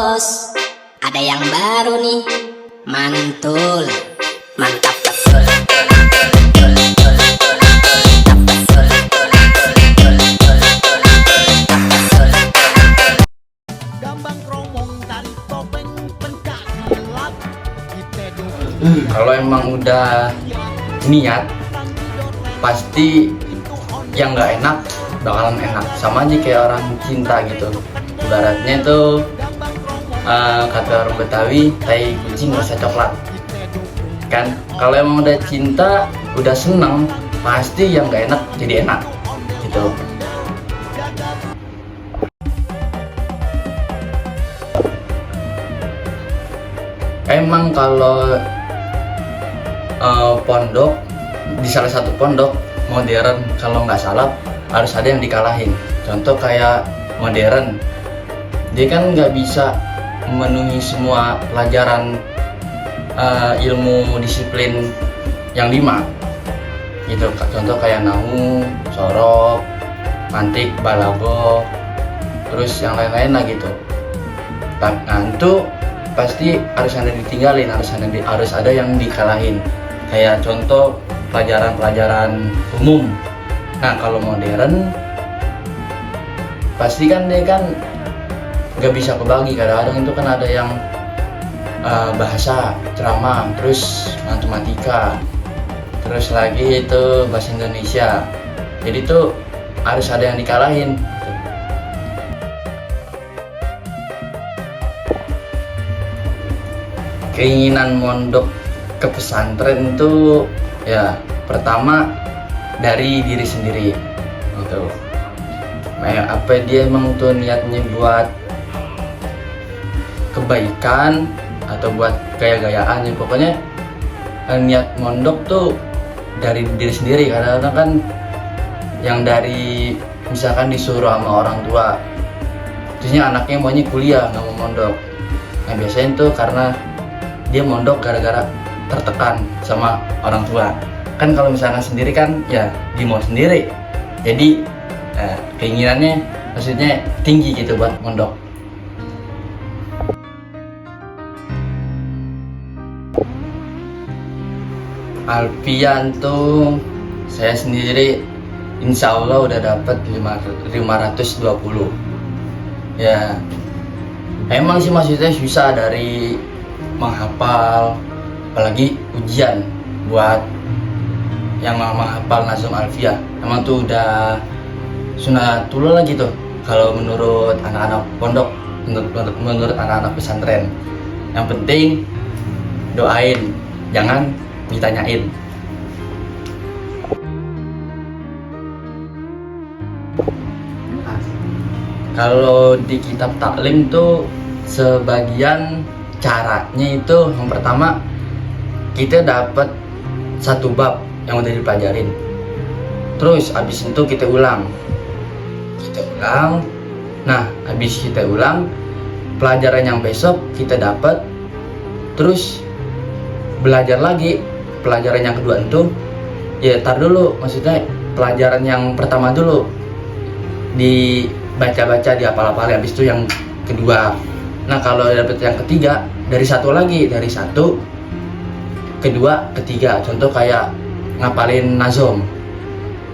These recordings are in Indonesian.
bos, ada yang baru nih, mantul, mantap betul. Kalau emang udah niat, pasti yang nggak enak bakalan enak. Sama aja kayak orang cinta gitu. Ibaratnya tuh kata orang Betawi, tai kucing rasa coklat. Kan kalau emang udah cinta, udah seneng, pasti yang nggak enak jadi enak gitu. Emang kalau pondok, di salah satu pondok modern, kalau nggak salah harus ada yang dikalahin. Contoh kayak modern, dia kan nggak bisa memenuhi semua pelajaran ilmu disiplin yang 5 gitu. Contoh kayak nahu, sorok, mantik, balago, terus yang lain-lain lah gitu. Nah itu pasti harus ada ditinggalin, harus ada yang dikalahin. Kayak contoh pelajaran-pelajaran umum. Nah kalau modern pasti kan dia kan nggak bisa kebagi. Kadang-kadang itu kan ada yang bahasa, ceramah, terus matematika, terus lagi itu bahasa Indonesia. Jadi itu harus ada yang dikalahin. Keinginan mondok ke pesantren itu ya pertama dari diri sendiri gitu. Apa dia emang tuh niatnya buat kebaikan atau buat gaya-gayaan ya, pokoknya niat mondok tuh dari diri sendiri. Kadang-kadang kan yang dari misalkan disuruh sama orang tua, terusnya anaknya maunya kuliah nggak mau mondok. Nah biasanya tuh karena dia mondok gara-gara tertekan sama orang tua. Kan kalau misalnya sendiri kan ya dia mau sendiri, jadi keinginannya maksudnya tinggi gitu buat mondok. Alfian tuh saya sendiri insya Allah udah dapat 520 ya. Emang sih maksudnya susah dari menghafal, apalagi ujian buat yang menghafal Nazm Alfiyah. Emang tuh udah sunatullah gitu kalau menurut anak-anak pondok, menurut anak-anak pesantren. Yang penting doain, jangan ditanyain. Kalau di kitab taklim tuh sebagian caranya itu yang pertama kita dapat satu bab yang udah dipelajarin, terus abis itu kita ulang. Nah abis kita ulang, pelajaran yang besok kita dapat, terus belajar lagi pelajaran yang kedua itu ya tar dulu, maksudnya pelajaran yang pertama dulu dibaca-baca, dihafal-hafal, habis itu yang kedua. Nah kalau dapet yang ketiga, dari satu lagi, dari satu, kedua, ketiga. Contoh kayak ngapalin nazom.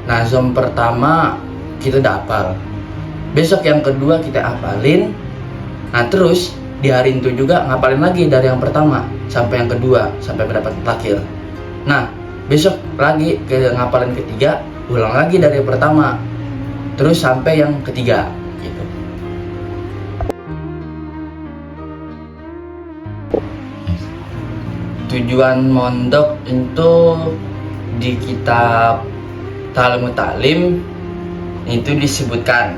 Nazom pertama kita udah hafal, besok yang kedua kita hafalin. Nah terus di hari itu juga ngapalin lagi dari yang pertama sampai yang kedua, sampai pendapat terakhir. Nah besok lagi ke ngapalin ketiga, ulang lagi dari yang pertama, terus sampai yang ketiga gitu. Tujuan mondok itu di kitab Talmud Taklim itu disebutkan,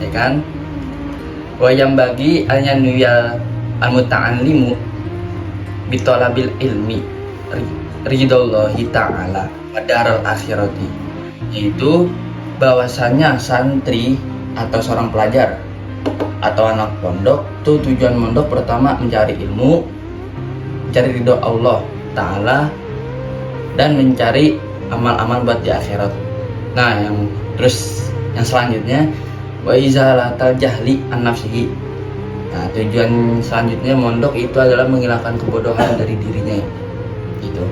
ya kan? Wayam bagi al-yanwiyal al-muta'allimu bitolabil ilmi ridallahi ta'ala wadaral akhirati, yaitu bahwasanya santri atau seorang pelajar atau anak pondok tuh tujuan mondok pertama mencari ilmu, mencari ridho Allah Ta'ala, dan mencari amal-amal buat di akhirat. Nah yang selanjutnya wa izalatal jahli an nafsihi, Nah, tujuan selanjutnya mondok itu adalah menghilangkan kebodohan dari dirinya gitu.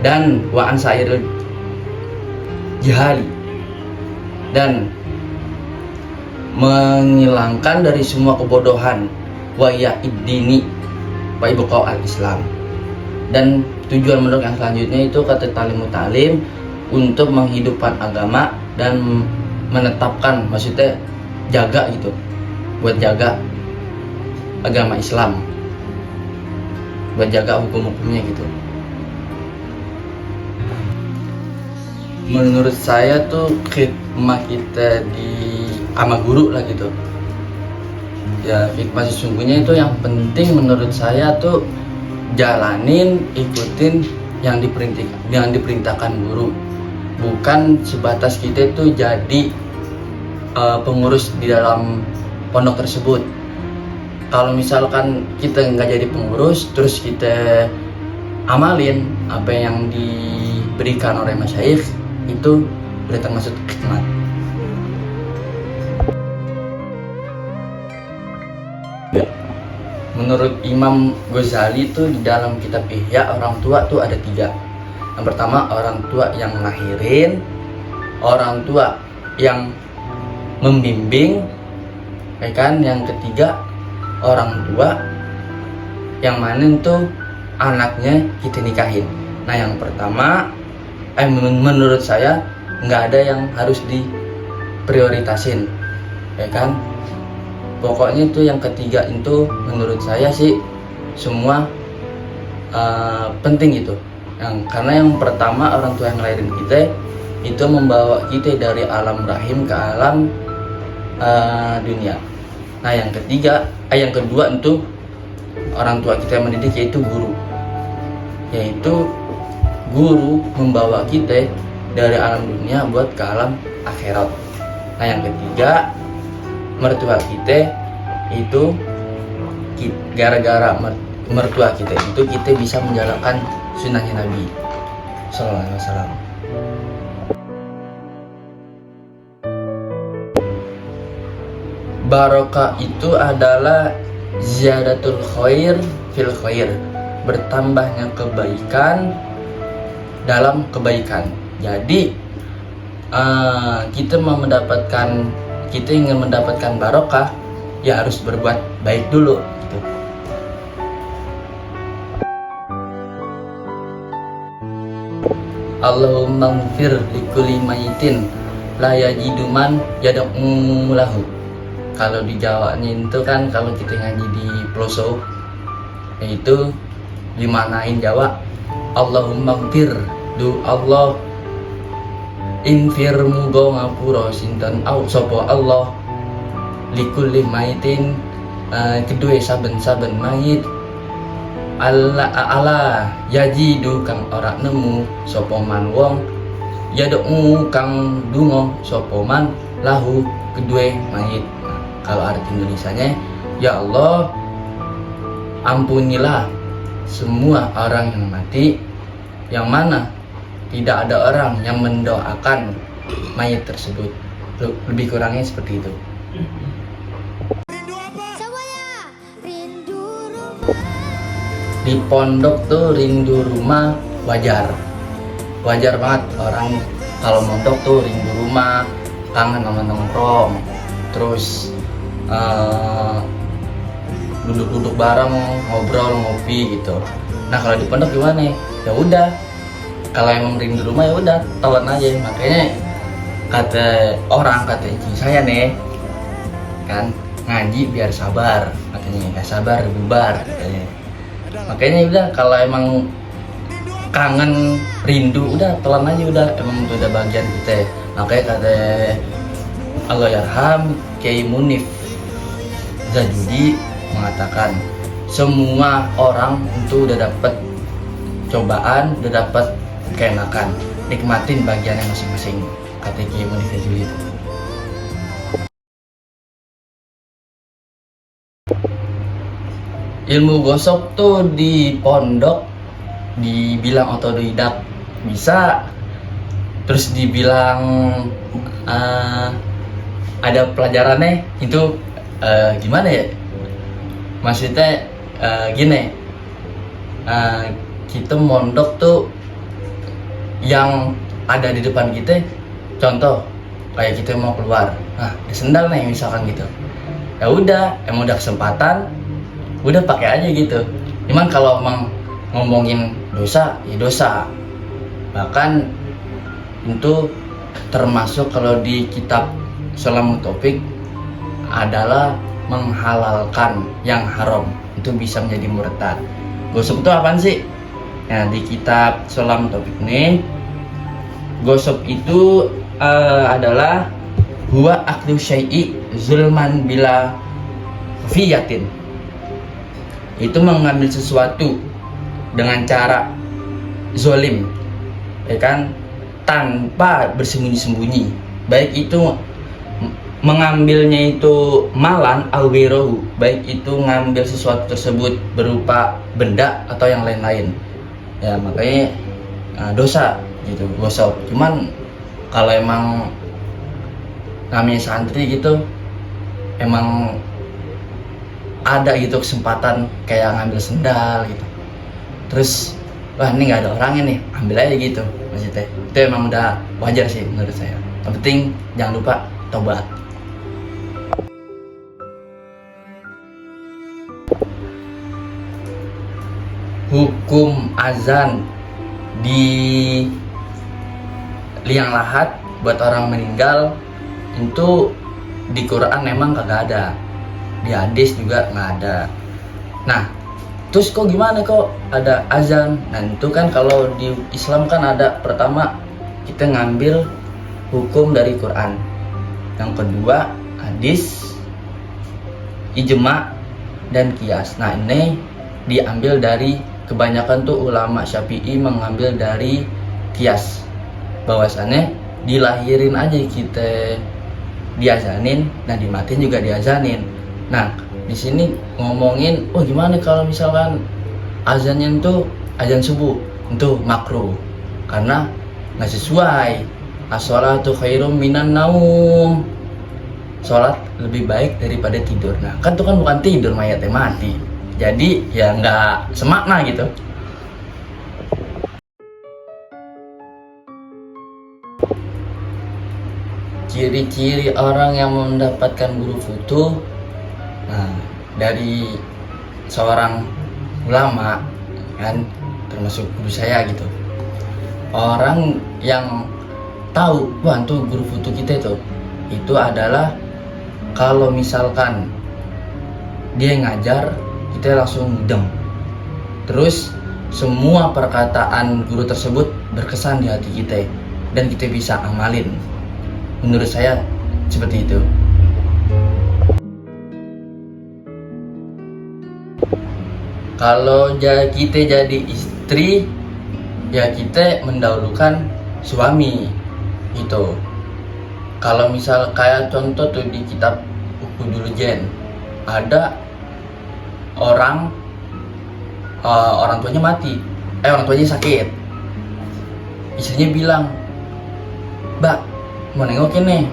Dan wa'an sairil jahali, dan menghilangkan dari semua kebodohan wa ya'idini wa ibqa al-Islam. Dan tujuan mondok yang selanjutnya itu kata talim untuk menghidupkan agama dan menetapkan, maksudnya jaga gitu, buat jaga agama Islam, buat jaga hukum-hukumnya gitu. Menurut saya tuh khidmah kita di sama guru lah gitu ya, khidmah sesungguhnya itu yang penting menurut saya tuh jalanin, ikutin yang diperintahkan guru, bukan sebatas kita tuh jadi pengurus di dalam pondok tersebut. Kalau misalkan kita nggak jadi pengurus terus kita amalin apa yang diberikan oleh masyayikh, itu udah termasuk khidmat. Menurut Imam Ghazali itu di dalam kitab Ihya, orang tua tuh ada 3. Yang pertama orang tua yang ngelahirin, orang tua yang membimbing, ya kan? Yang ketiga orang tua yang mana tuh anaknya kita nikahin. Nah yang pertama menurut saya nggak ada yang harus diprioritasin, ya kan? Pokoknya itu yang ketiga itu menurut saya sih semua penting gitu. Karena yang pertama orang tua yang ngelahirin kita itu membawa kita dari alam rahim ke alam dunia. Nah yang kedua itu orang tua kita yang mendidik, yaitu guru. Yaitu guru membawa kita dari alam dunia buat ke alam akhirat. Nah yang ketiga, mertua kita itu gara-gara mertua kita itu kita bisa menjalankan sunnahnya Nabi Sallallahu Alaihi Wasallam. Barokah itu adalah ziyadatul khair fil khair, bertambahnya kebaikan dalam kebaikan. Jadi kita ingin mendapatkan barokah, ya harus berbuat baik dulu gitu. Allahumma ighfir likulli mayitin la yajidu man yad'u lahu. Kalau di Jawanya itu kan kalau kita ngaji di pelosok, yaitu dimanain Jawa, Allahumma ighfir, du Allah infir muga ngapura sinten au sapa Allah likulli maitin kedue saben-saben mayit ala yajidu kang ora nemu sapa man wong yad'u kang donga sapa man lahu kedue mayit. Kalau arti Indonesianya, ya Allah ampunilah semua orang yang mati, yang mana tidak ada orang yang mendoakan mayat tersebut. Lebih kurangnya seperti itu. Di pondok tuh rindu rumah wajar banget. Orang kalau mondok tuh rindu rumah, kangen sama nongkrong, terus duduk-duduk bareng, ngobrol, ngopi gitu. Nah kalau di pondok gimana? Ya udah, kalau emang rindu rumah ya udah telan aja. Makanya kata ibu saya nih kan, ngaji biar sabar katanya, nggak sabar bubar katanya. Makanya udah kalau emang kangen rindu udah telan aja, udah emang itu udah bagian kita. Makanya kata Allahyarham Kiai Munif Zajudi mengatakan semua orang itu udah dapat cobaan, udah dapat keenakan, nikmatin bagiannya masing-masing, kata Kiai Munif Zajudi itu. Ilmu gosok tuh di pondok dibilang otodidak bisa, terus dibilang ada pelajarannya itu gimana ya, maksudnya gini, kita mondok tuh yang ada di depan kita, contoh kayak kita mau keluar, nah di sendal nih misalkan gitu, ya udah emang udah kesempatan, udah pakai aja gitu. Cuman kalau emang ngomongin dosa, ya dosa. Bahkan itu termasuk kalau di kitab Salamut Topik adalah menghalalkan yang haram, itu bisa menjadi murtad. Gosok itu apaan sih? Nah, di kitab Salamut Topik nih, gosok itu adalah huwa aklu syai'i zulman bila fiyatin. Itu mengambil sesuatu dengan cara zolim, ya kan, tanpa bersembunyi-sembunyi. Baik itu mengambilnya itu malan alwirohu, baik itu ngambil sesuatu tersebut berupa benda atau yang lain-lain. Ya makanya dosa gitu, gosok. Cuman kalau emang namanya santri gitu, emang ada gitu kesempatan kayak ngambil sendal gitu, terus wah ini nggak ada orangnya nih, ambil aja gitu maksudnya. Itu emang udah wajar sih menurut saya. Yang penting jangan lupa tobat. Hukum azan di liang lahat buat orang meninggal itu di Quran memang kagak ada, di hadis juga nggak ada. Nah terus kok gimana kok ada azan? Nah itu kan kalau di Islam kan ada, pertama kita ngambil hukum dari Quran, yang kedua hadis, ijma, dan qiyas. Nah ini diambil dari, kebanyakan tuh ulama Syafi'i mengambil dari qiyas, bahwasannya dilahirin aja kita diazanin, dan dimatiin juga diazanin. Nah di sini ngomongin, oh gimana kalau misalkan azannya itu azan subuh, itu makruh karena nggak sesuai. As-sholatu khairum minan naum, sholat lebih baik daripada tidur. Nah kan itu kan bukan tidur, mayatnya mati, jadi ya nggak semakna gitu. Ciri-ciri orang yang mendapatkan guru futuh, nah dari seorang ulama kan, termasuk guru saya gitu, orang yang tahu wah tuh guru futuh kita itu adalah kalau misalkan dia ngajar kita langsung dem, terus semua perkataan guru tersebut berkesan di hati kita dan kita bisa amalin. Menurut saya seperti itu. Kalau kita jadi istri, ya kita mendahulukan suami itu. Kalau misal kayak contoh tuh di kitab Ukudul Jen, ada orang tuanya mati, orang tuanya sakit. Istrinya bilang, "Mbak, mau nengokin nih,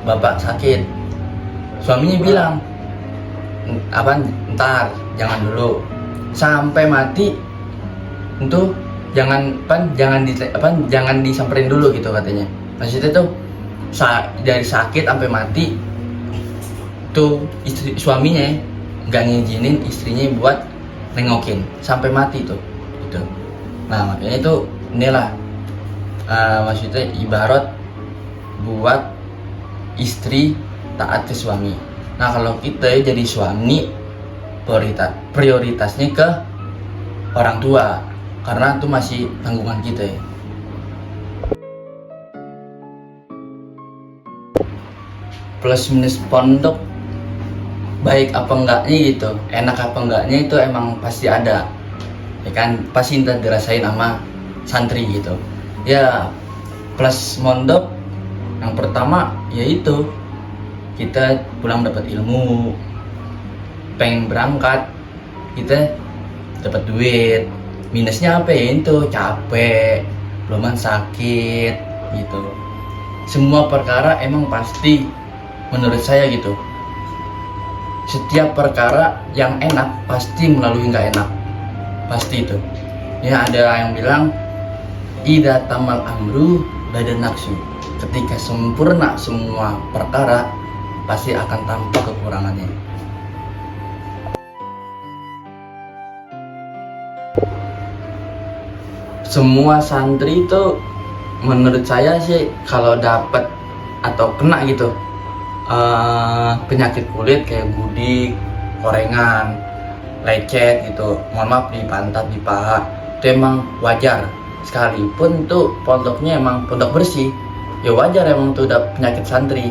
bapak sakit." Suaminya bilang, ntar, jangan dulu, sampai mati itu jangan disamperin dulu gitu katanya. Maksudnya tuh dari sakit sampai mati tuh suaminya nggak ngizinin istrinya buat nengokin sampai mati tuh gitu. Nah makanya itu inilah maksudnya ibarat buat istri taat ke suami. Nah kalau kita jadi suami, prioritasnya ke orang tua, karena itu masih tanggungan kita. Plus minus pondok, baik apa enggaknya gitu, enak apa enggaknya itu emang pasti ada, ya kan, pasti ntar dirasain sama santri gitu. Ya plus mondok yang pertama yaitu kita pulang dapat ilmu, pengen berangkat kita dapat duit. Minusnya apa ya, itu capek, belum sakit gitu. Semua perkara emang pasti menurut saya gitu setiap perkara yang enak pasti melalui nggak enak, pasti itu. Ya ada yang bilang ida tamal amru badan naksu, ketika sempurna semua perkara pasti akan tampak kekurangannya. Semua santri itu menurut saya sih kalau dapat atau kena gitu penyakit kulit kayak gudik, korengan, lecet gitu, mohon maaf di pantat, di paha, itu emang wajar. Sekalipun tuh pondoknya emang pondok bersih, ya wajar emang tuh udah penyakit santri.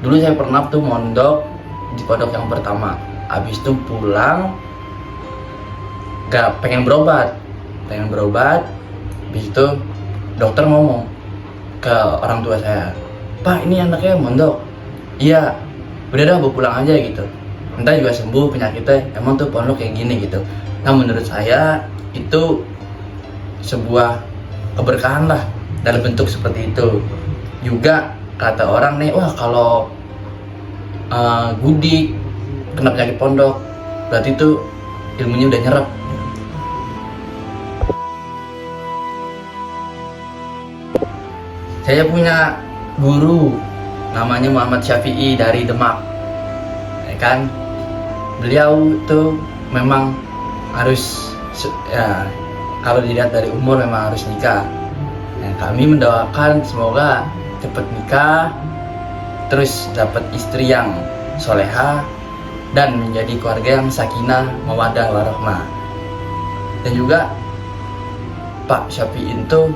Dulu saya pernah tuh mondok di pondok yang pertama, abis itu pulang gak pengen berobat, habis itu dokter ngomong ke orang tua saya, "Pak, ini anaknya mondok." "Iya." "Udah dah, bawa pulang aja gitu, entah juga sembuh penyakitnya, emang tuh pondok kayak gini gitu." Nah menurut saya itu sebuah keberkahan lah dalam bentuk seperti itu. Juga kata orang nih, wah kalau gudik kena penyakit pondok berarti itu ilmunya udah nyerap. Saya punya guru namanya Muhammad Syafi'i dari Demak, ya kan. Beliau tuh memang harus ya, kalau dilihat dari umur memang harus nikah. Nah, kami mendoakan semoga cepat nikah, terus dapat istri yang soleha dan menjadi keluarga yang sakinah, mawaddah, warahmah. Dan juga Pak Syafi'i itu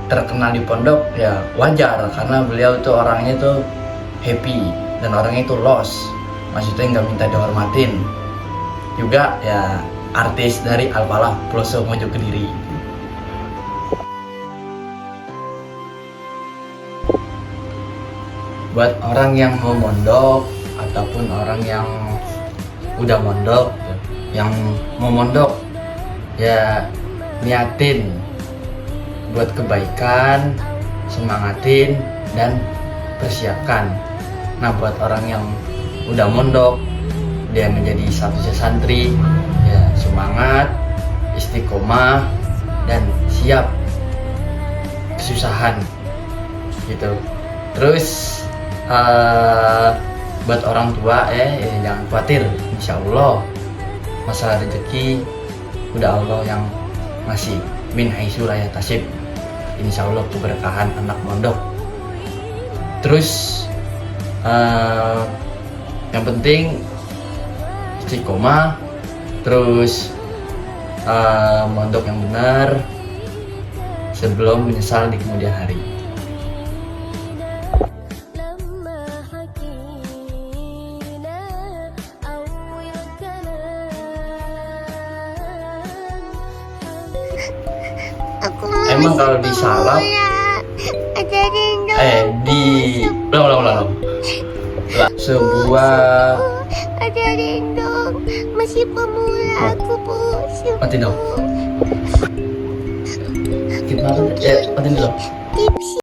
terkenal di pondok ya wajar, karena beliau tuh orangnya tuh happy dan orangnya tuh los, maksudnya nggak minta dihormatin. Juga ya artis dari Al-Falah Peloso Mojo Kediri. Buat orang yang mau mondok ataupun orang yang udah mondok, yang mau mondok ya niatin buat kebaikan, semangatin dan persiapkan. Nah buat orang yang udah mondok, dia menjadi statusnya santri, ya semangat, istiqomah dan siap kesusahan gitu. Terus buat orang tua jangan khawatir, insya Allah masalah rezeki udah Allah yang ngasih, min haitsu la yahtasib. Insya Allah keberkahan anak mondok. Terus yang penting istiqomah, terus mondok yang benar sebelum menyesal di kemudian hari. Emang kalau disalap ulang sebuah ajarin dong, masih pemula aku bos. mati dong. Kita mati dong. Tips